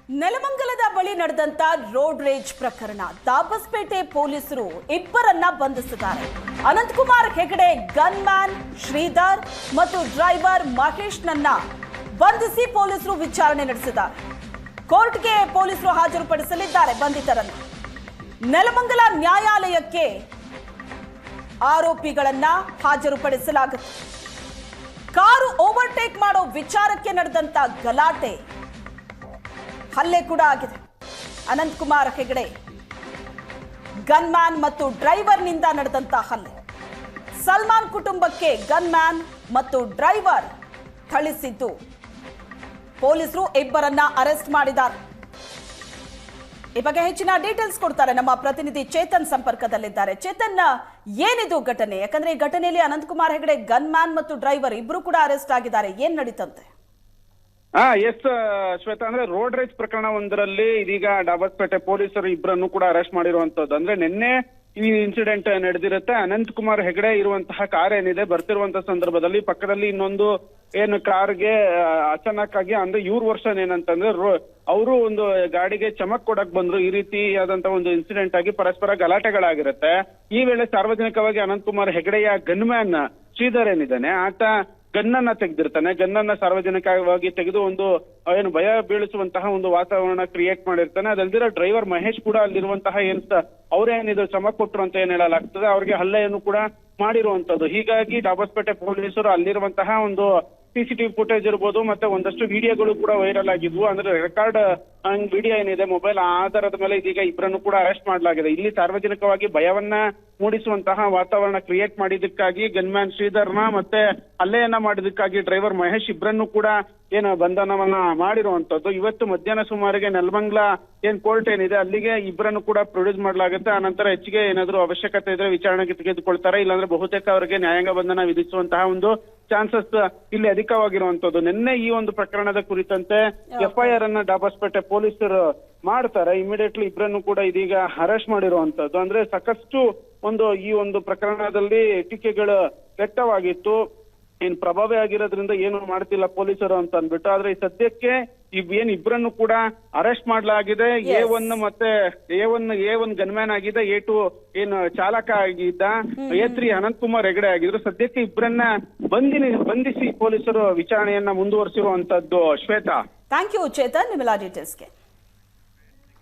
ನೆಲಮಂಗಲದ ಬಳಿ ನಡೆದಂತ ರೋಡ್ ರೇಜ್ ಪ್ರಕರಣ ದಾಬಸ್ಪೇಟೆ ಪೊಲೀಸರು ಇಬ್ಬರನ್ನ ಬಂಧಿಸಿದ್ದಾರೆ. ಅನಂತಕುಮಾರ್ ಹೆಗಡೆ ಗನ್ ಮ್ಯಾನ್ ಶ್ರೀಧರ್ ಮತ್ತು ಡ್ರೈವರ್ ಮಹೇಶ್ನನ್ನ ಬಂಧಿಸಿ ಪೊಲೀಸರು ವಿಚಾರಣೆ ನಡೆಸಿದ್ದಾರೆ. ಕೋರ್ಟ್ಗೆ ಪೊಲೀಸರು ಹಾಜರುಪಡಿಸಲಿದ್ದಾರೆ ಬಂಧಿತರನ್ನು. ನೆಲಮಂಗಲ ನ್ಯಾಯಾಲಯಕ್ಕೆ ಆರೋಪಿಗಳನ್ನ ಹಾಜರುಪಡಿಸಲಾಗುತ್ತೆ. ಕಾರು ಓವರ್ಟೇಕ್ ಮಾಡೋ ವಿಚಾರಕ್ಕೆ ನಡೆದಂತ ಗಲಾಟೆ, ಹಲ್ಲೆ ಕೂಡ ಆಗಿದೆ. ಅನಂತಕುಮಾರ್ ಹೆಗಡೆ ಗನ್ ಮ್ಯಾನ್ ಮತ್ತು ಡ್ರೈವರ್ನಿಂದ ನಡೆದಂತ ಹಲ್ಲೆ. ಸಲ್ಮಾನ್ ಕುಟುಂಬಕ್ಕೆ ಗನ್ ಮ್ಯಾನ್ ಮತ್ತು ಡ್ರೈವರ್ ಥಳಿಸಿದ್ದು ಪೊಲೀಸರು ಇಬ್ಬರನ್ನ ಅರೆಸ್ಟ್ ಮಾಡಿದ್ದಾರೆ. ಈ ಬಗ್ಗೆ ಹೆಚ್ಚಿನ ಡೀಟೇಲ್ಸ್ ಕೊಡ್ತಾರೆ ನಮ್ಮ ಪ್ರತಿನಿಧಿ ಚೇತನ್ ಸಂಪರ್ಕದಲ್ಲಿದ್ದಾರೆ. ಚೇತನ್, ಏನಿದು ಘಟನೆ? ಯಾಕಂದ್ರೆ ಈ ಘಟನೆಯಲ್ಲಿ ಅನಂತಕುಮಾರ್ ಹೆಗಡೆ ಗನ್ ಮ್ಯಾನ್ ಮತ್ತು ಡ್ರೈವರ್ ಇಬ್ರು ಕೂಡ ಅರೆಸ್ಟ್ ಆಗಿದ್ದಾರೆ. ಏನ್ ನಡೀತಂತೆ? ಎಸ್ ಶ್ವೇತಾ, ಅಂದ್ರೆ ರೋಡ್ ರೇಜ್ ಪ್ರಕರಣ ಒಂದರಲ್ಲಿ ಇದೀಗ ಡಾಬಸ್ಪೇಟೆ ಪೊಲೀಸರು ಇಬ್ಬರನ್ನು ಕೂಡ ಅರೆಸ್ಟ್ ಮಾಡಿರುವಂತದ್ದು. ಅಂದ್ರೆ ನಿನ್ನೆ ಈ ಇನ್ಸಿಡೆಂಟ್ ನಡೆದಿರುತ್ತೆ. ಅನಂತಕುಮಾರ್ ಹೆಗಡೆ ಇರುವಂತಹ ಕಾರ್ ಏನಿದೆ ಬರ್ತಿರುವಂತಹ ಸಂದರ್ಭದಲ್ಲಿ ಪಕ್ಕದಲ್ಲಿ ಇನ್ನೊಂದು ಏನು ಕಾರ್ಗೆ ಅಚಾನಕ್ ಆಗಿ, ಅಂದ್ರೆ ಇವ್ರ ವರ್ಷನ್ ಏನಂತಂದ್ರೆ ಅವರು ಒಂದು ಗಾಡಿಗೆ ಚಮಕ್ ಕೊಡಕ್ ಬಂದ್ರು. ಈ ರೀತಿಯಾದಂತಹ ಒಂದು ಇನ್ಸಿಡೆಂಟ್ ಆಗಿ ಪರಸ್ಪರ ಗಲಾಟೆಗಳಾಗಿರುತ್ತೆ. ಈ ವೇಳೆ ಸಾರ್ವಜನಿಕವಾಗಿ ಅನಂತಕುಮಾರ್ ಹೆಗಡೆಯ ಗನ್ ಮ್ಯಾನ್ ಶ್ರೀಧರ್ ಏನಿದ್ದಾನೆ ಆತ ಗನ್ನನ್ನ ತೆಗೆದಿರ್ತಾನೆ. ಗನ್ನನ್ನ ಸಾರ್ವಜನಿಕವಾಗಿ ತೆಗೆದು ಒಂದು ಏನು ಭಯ ಬೀಳಿಸುವಂತಹ ಒಂದು ವಾತಾವರಣ ಕ್ರಿಯೇಟ್ ಮಾಡಿರ್ತಾನೆ. ಅದಲ್ದಿರೋ ಡ್ರೈವರ್ ಮಹೇಶ್ ಕೂಡ ಅಲ್ಲಿರುವಂತಹ ಅವ್ರೇನಿದು ಚಮಕ್ ಕೊಟ್ರು ಅಂತ ಏನ್ ಹೇಳಲಾಗ್ತದೆ, ಅವ್ರಿಗೆ ಹಲ್ಲೆಯನ್ನು ಕೂಡ ಮಾಡಿರುವಂತದ್ದು. ಹೀಗಾಗಿ ಡಾಬಸ್ಪೇಟೆ ಪೊಲೀಸರು ಅಲ್ಲಿರುವಂತಹ ಒಂದು ಸಿಸಿಟಿವಿ ಫುಟೇಜ್ ಇರ್ಬೋದು, ಮತ್ತೆ ಒಂದಷ್ಟು ವಿಡಿಯೋಗಳು ಕೂಡ ವೈರಲ್ ಆಗಿದ್ವು. ಅಂದ್ರೆ ರೆಕಾರ್ಡ್ ವಿಡಿಯೋ ಏನಿದೆ ಮೊಬೈಲ್ ಆಧಾರದ ಮೇಲೆ ಇದೀಗ ಇಬ್ಬರನ್ನು ಕೂಡ ಅರೆಸ್ಟ್ ಮಾಡಲಾಗಿದೆ. ಇಲ್ಲಿ ಸಾರ್ವಜನಿಕವಾಗಿ ಭಯವನ್ನ ಮೂಡಿಸುವಂತಹ ವಾತಾವರಣ ಕ್ರಿಯೇಟ್ ಮಾಡಿದ್ದಕ್ಕಾಗಿ ಗನ್ಮ್ಯಾನ್ ಶ್ರೀಧರ್ನ ಮತ್ತೆ ಹಲ್ಲೆಯನ್ನ ಮಾಡಿದಕ್ಕಾಗಿ ಡ್ರೈವರ್ ಮಹೇಶ್ ಇಬ್ಬರನ್ನು ಕೂಡ ಏನು ಬಂಧನವನ್ನ ಮಾಡಿರುವಂತದ್ದು. ಇವತ್ತು ಮಧ್ಯಾಹ್ನ ಸುಮಾರಿಗೆ ನೆಲಮಂಗಲ ಏನ್ ಕೋರ್ಟ್ ಏನಿದೆ ಅಲ್ಲಿಗೆ ಇಬ್ಬರನ್ನು ಕೂಡ ಪ್ರೊಡ್ಯೂಸ್ ಮಾಡಲಾಗುತ್ತೆ. ಆನಂತರ ಹೆಚ್ಚಿಗೆ ಏನಾದ್ರು ಅವಶ್ಯಕತೆ ಇದ್ರೆ ವಿಚಾರಣೆಗೆ ತೆಗೆದುಕೊಳ್ತಾರೆ. ಇಲ್ಲಾಂದ್ರೆ ಬಹುತೇಕ ಅವರಿಗೆ ನ್ಯಾಯಾಂಗ ಬಂಧನ ವಿಧಿಸುವಂತಹ ಒಂದು ಚಾನ್ಸಸ್ ಇಲ್ಲಿ ಅಧಿಕವಾಗಿರುವಂತದ್ದು. ನಿನ್ನೆ ಈ ಒಂದು ಪ್ರಕರಣದ ಕುರಿತಂತೆ FIR ಅನ್ನ ಡಾಬಸ್ಪೇಟೆ ಪೊಲೀಸರು ಮಾಡ್ತಾರೆ. ಇಮಿಡಿಯೇಟ್ಲಿ ಇಬ್ಬರನ್ನು ಕೂಡ ಇದೀಗ ಅರೆಸ್ಟ್ ಮಾಡಿರುವಂತದ್ದು. ಅಂದ್ರೆ ಸಾಕಷ್ಟು ಈ ಒಂದು ಪ್ರಕರಣದಲ್ಲಿ ಟೀಕೆಗಳು ವ್ಯಕ್ತವಾಗಿತ್ತು. ಏನ್ ಪ್ರಭಾವಿ ಆಗಿರೋದ್ರಿಂದ ಏನು ಮಾಡ್ತಿಲ್ಲ ಪೊಲೀಸರು ಅಂತ ಅಂದ್ಬಿಟ್ಟು. ಆದ್ರೆ ಈ ಸದ್ಯಕ್ಕೆ ಇಬ್ಬರನ್ನು ಕೂಡ ಅರೆಸ್ಟ್ ಮಾಡಲಾಗಿದೆ. A1 ಮತ್ತೆ A1 ಗನ್ಮ್ಯಾನ್ ಆಗಿದೆ, A2 ಏನು ಚಾಲಕ ಆಗಿದ್ದ, A3 ಅನಂತಕುಮಾರ್ ಹೆಗಡೆ ಆಗಿದ್ರು. ಸದ್ಯಕ್ಕೆ ಇಬ್ಬರನ್ನ ಬಂಧಿಸಿ ಪೊಲೀಸರು ವಿಚಾರಣೆಯನ್ನ ಮುಂದುವರಿಸಿರುವಂತದ್ದು. ಶ್ವೇತಾ, ಥ್ಯಾಂಕ್ ಯು ಚೇತನ್, ನಿಮ್ಮೆಲ್ಲ ಡೀಟೇಲ್ಸ್ಗೆ.